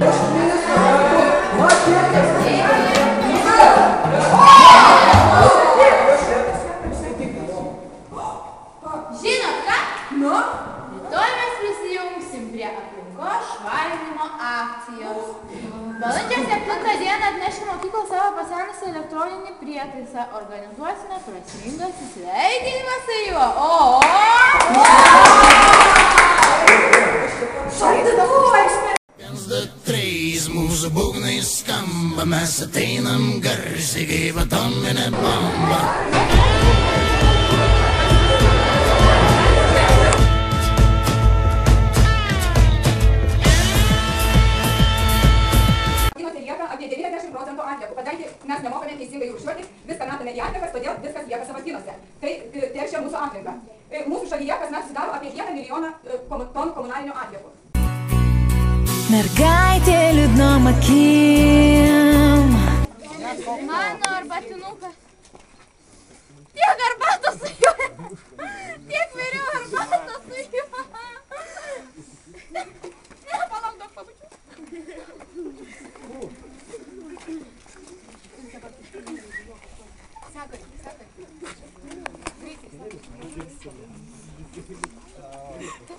Žinot ką? Nu? Rytoj mes prisijungsim prie aplinkos švarinimo akcijos. Balandžio 7 dieną atnešti mokyklą savo pasenusį elektroninį prietaisą. Organizuosime prasmingą susveikinimą su juo. Viens, du, trys, mūsų būgnai skamba, mes ateinam garsiai kaip atominė bomba. Apie 90% atliekų, kadangi mes nemokame teisingai rūšiuoti, viską metame į atliekas, todėl viskas lieka sąvartynuose. Tai teršia mūsų aplinką. Mūsų šalyje kasmet sudaro apie 1 milijoną tonų komunalinių atliekų. Mergaitė liūdnom akim. Mano arbatinukas. Tiek arbatos su juo. Tiek vėriau arbatos su juo. Ne, palauk, daug pabučiu.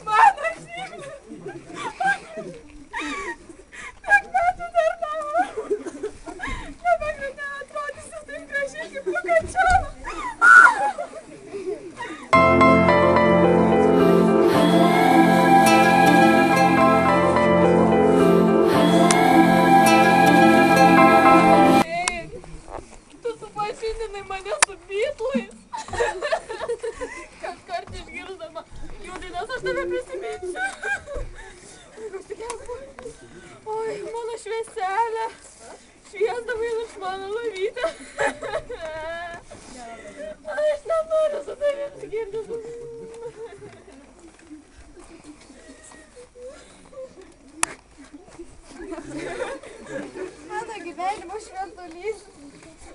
Mano šypsas. Tiek metų dar tavo. Nebegaliu neatrodysiu taip gražiai kaip Pugačiova. Tu supažindinai mane su Beatlais. Kaskart išgirsdama jų dainas aš tave prisiminsiu. Oi, mano švieselė. Šviesdavai virš mano lovytę. Aš nenoriu su tavim skirtis. Mano gyvenimo šventulys.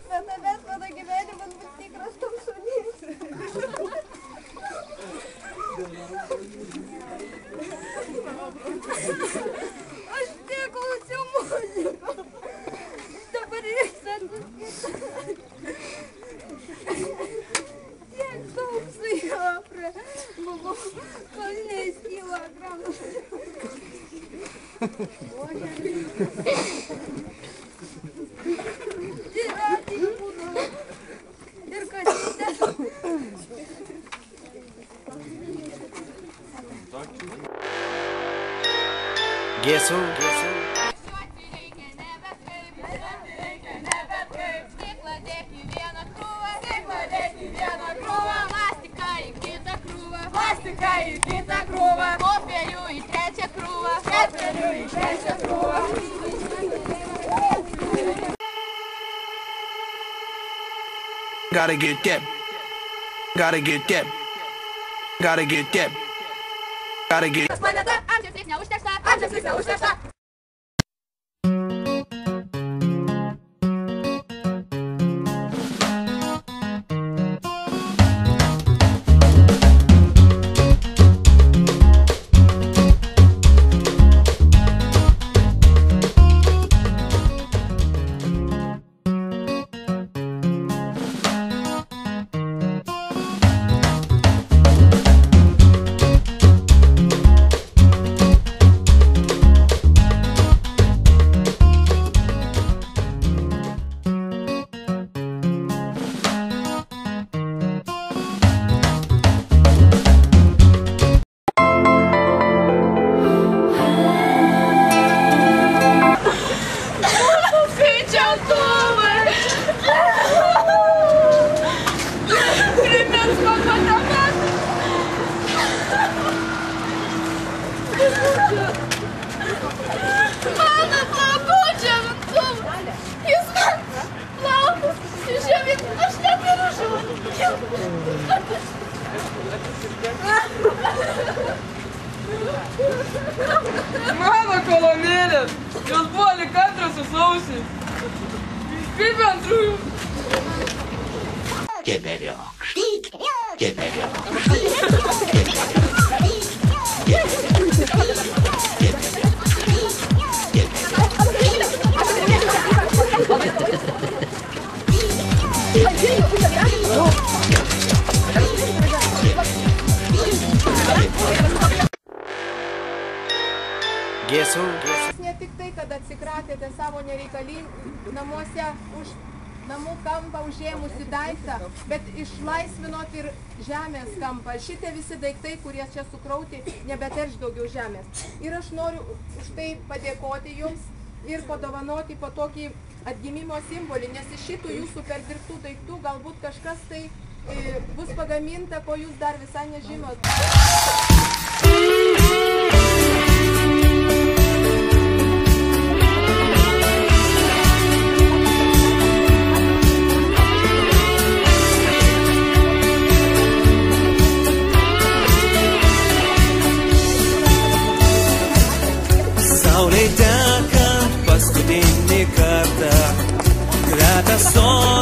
Bet tavęs mano gyvenimas bus tikras tamsulys. Aš tiek klausiau muzikos. Dabar reiks atsiskaityti. Tiek daug su juo buvau kalniais kilogramų. Ir atėjų būdavo. Ir kasytė. Guess who? Plastiką į kitą krūvą, popierių į trečią krūvą, keturių į trečią krūvą. Gotta get that. Gotta get that. Gotta get that. Gotta get. Planeta, amžiaus reik neužteršta, amžiaus reik neužteršta. Mano plaukų džiovintuvas. Jis man plaukus išdžiovint. Aš neturiu žodžių. Mano kolonėlės. Jos buvo lyg antrosios ausys. Kaip antrųjų. Geberiok. Geberiok. Geberiok. Guess who? Ne tik tai, kad atsikratėte savo nereikalingų namuose už namų kampą užėmusi daiktą, bet išlaisvinot ir žemės kampą. Šitie visi daiktai, kurie čia sukrauti, nebeterš daugiau žemės. Ir aš noriu už tai padėkoti jums ir padovanoti po tokį atgimimo simbolį, nes iš šitų jūsų perdirbtų daiktų galbūt kažkas tai bus pagaminta, ko jūs dar visai nežinot. Saulei tekant paskutinį kartą kvepia sodas.